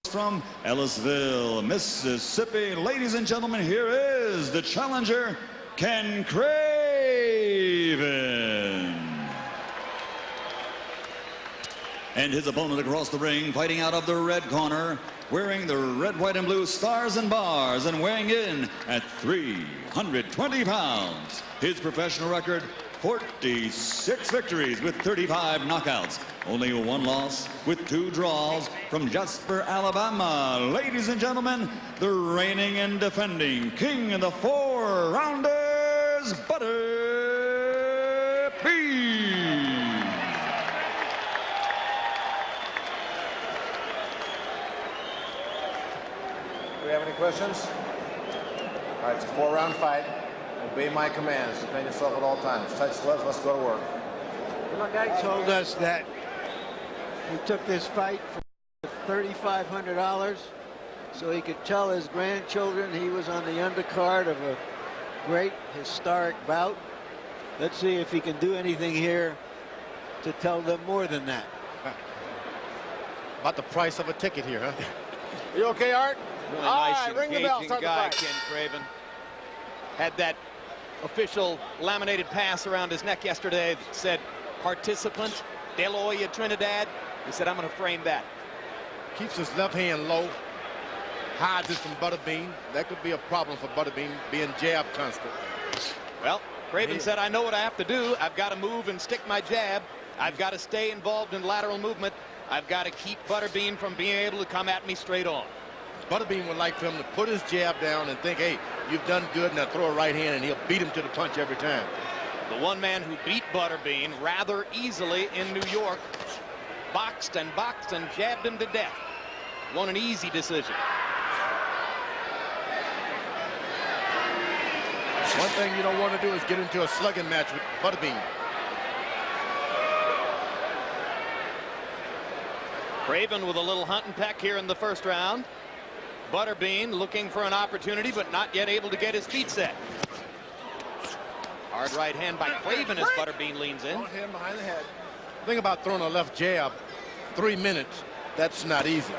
From Ellisville, Mississippi. Ladies and gentlemen, here is the challenger, Ken Craven. And his opponent across the ring, fighting out of the red corner, wearing the red, white, and blue stars and bars, and weighing in at 320 pounds. His professional record, 46 victories with 35 knockouts. Only one loss with 2 draws, from Jasper, Alabama. Ladies and gentlemen, the reigning and defending king of the 4-rounders, Butterbean. Do we have any questions? All right, it's a 4-round fight. Obey my commands. Defend yourself at all times. Touch gloves. Let's go to work. The guy told us that he took this fight for $3,500 so he could tell his grandchildren he was on the undercard of a great historic bout. Let's see if he can do anything here to tell them more than that. About the price of a ticket here, huh? Are you okay, Art? Really All nice, right, ring the bell. engaging Start the guy, fight. Ken Craven. Had that official laminated pass around his neck yesterday that said, "Participant, De La Hoya, Trinidad." He said, "I'm going to frame that." Keeps his left hand low, hides it from Butterbean. That could be a problem for Butterbean, being jabbed constant. Well, Craven said, "I know what I have to do. I've got to move and stick my jab. I've got to stay involved in lateral movement. I've got to keep Butterbean from being able to come at me straight on." Butterbean would like for him to put his jab down and think, hey, you've done good, now throw a right hand, and he'll beat him to the punch every time. The one man who beat Butterbean rather easily in New York, boxed and jabbed him to death. Won an easy decision. One thing you don't want to do is get into a slugging match with Butterbean. Craven with a little hunt and peck here in the first round. Butterbean looking for an opportunity, but not yet able to get his feet set. Hard right hand by Craven as Butterbean leans in. One hand behind the head. The thing about throwing a left jab, 3 minutes, that's not easy.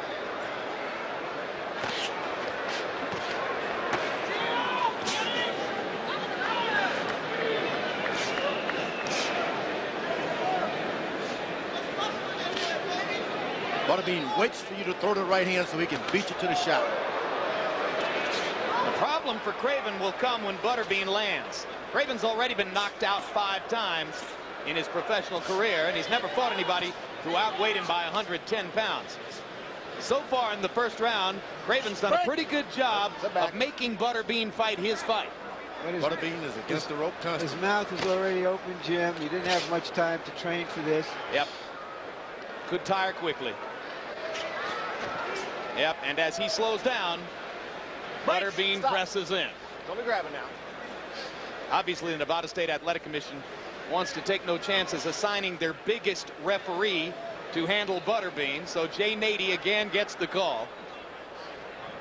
Butterbean waits for you to throw the right hand so he can beat you to the shot. The problem for Craven will come when Butterbean lands. Craven's already been knocked out 5 times in his professional career, and he's never fought anybody who outweighed him by 110 pounds. So far in the first round, Craven's done a pretty good job of making Butterbean fight his fight. Butterbean is against the rope constantly. His mouth is already open, Jim. You didn't have much time to train for this. Yep. Could tire quickly. Yep, and as he slows down, Butterbean presses in. Don't be grabbing now. Obviously, the Nevada State Athletic Commission wants to take no chances assigning their biggest referee to handle Butterbean, so Jay Nady again gets the call.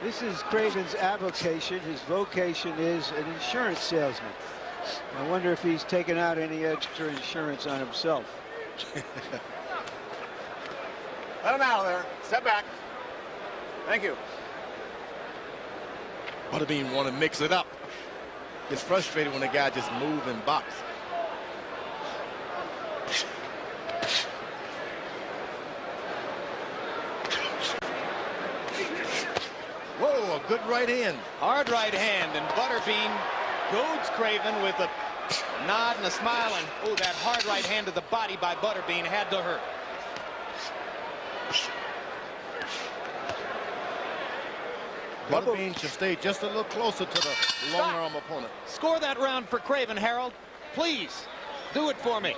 This is Craven's avocation. His vocation is an insurance salesman. I wonder if he's taken out any extra insurance on himself. Let him out of there. Step back. Thank you. Butterbean want to mix it up. Gets frustrated when the guy just move and box. Whoa, a good right hand. Hard right hand, and Butterbean goads Craven with a nod and a smile, and oh, that hard right hand to the body by Butterbean had to hurt. Butterbean should stay just a little closer to the long arm opponent. Score that round for Craven, Harold. Please, do it for me.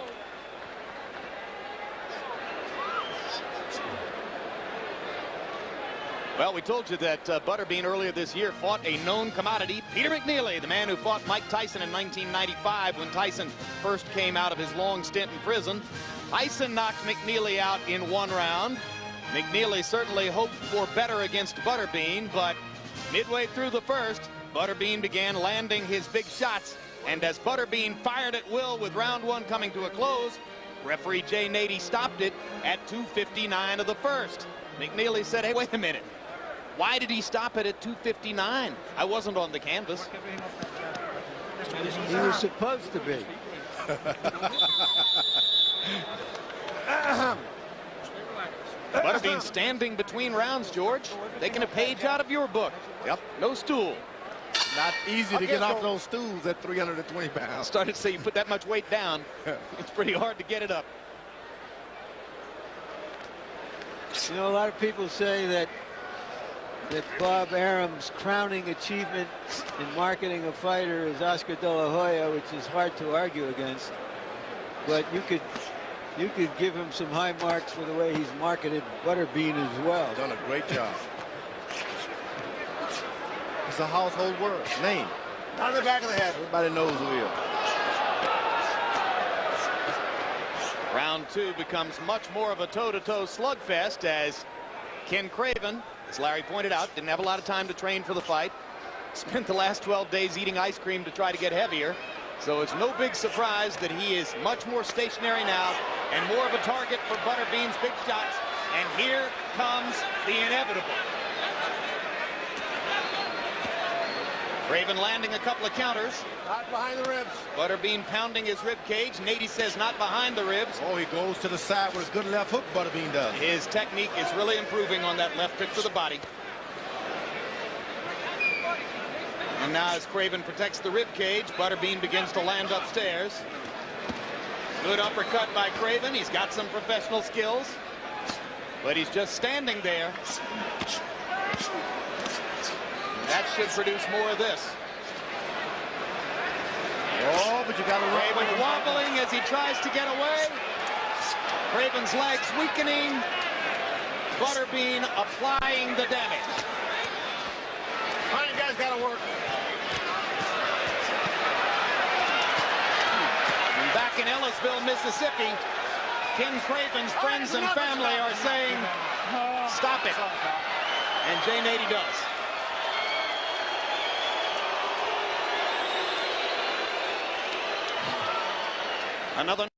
Well, we told you that Butterbean earlier this year fought a known commodity, Peter McNeely, the man who fought Mike Tyson in 1995 when Tyson first came out of his long stint in prison. Tyson knocked McNeely out in 1 round. McNeely certainly hoped for better against Butterbean, but midway through the first, Butterbean began landing his big shots, and as Butterbean fired at will with round 1 coming to a close, referee Jay Nady stopped it at 2:59 of the first. McNeely said, hey, wait a minute. Why did he stop it at 259? I wasn't on the canvas. He was supposed to be. Butterbean standing between rounds, George. Taking a page out of your book. Yep. No stool. Not easy to get off those stools at 320 I pounds. started to say you put that much weight down, it's pretty hard to get it up. You know, a lot of people say that Bob Arum's crowning achievement in marketing a fighter is Oscar De La Hoya, which is hard to argue against. But you could give him some high marks for the way he's marketed Butterbean as well. Done a great job. It's a household word. Name. On the back of the head. Everybody knows who he is. Round 2 becomes much more of a toe-to-toe slugfest as Ken Craven, as Larry pointed out, didn't have a lot of time to train for the fight. Spent the last 12 days eating ice cream to try to get heavier. So it's no big surprise that he is much more stationary now and more of a target for Butterbean's big shots. And here comes the inevitable. Craven landing a couple of counters. Not behind the ribs. Butterbean pounding his rib cage. Nady says not behind the ribs. Oh, he goes to the side with a good left hook, Butterbean does. His technique is really improving on that left hook to the body. And now as Craven protects the rib cage, Butterbean begins to land upstairs. Good uppercut by Craven. He's got some professional skills, but he's just standing there. That should produce more of this. Oh, but you got to Craven wobbling as he tries to get away. Craven's legs weakening. Butterbean applying the damage. All right, you guys got to work. And back in Ellisville, Mississippi, Ken Craven's friends and family are saying, stop it. And Jay Nady does. Another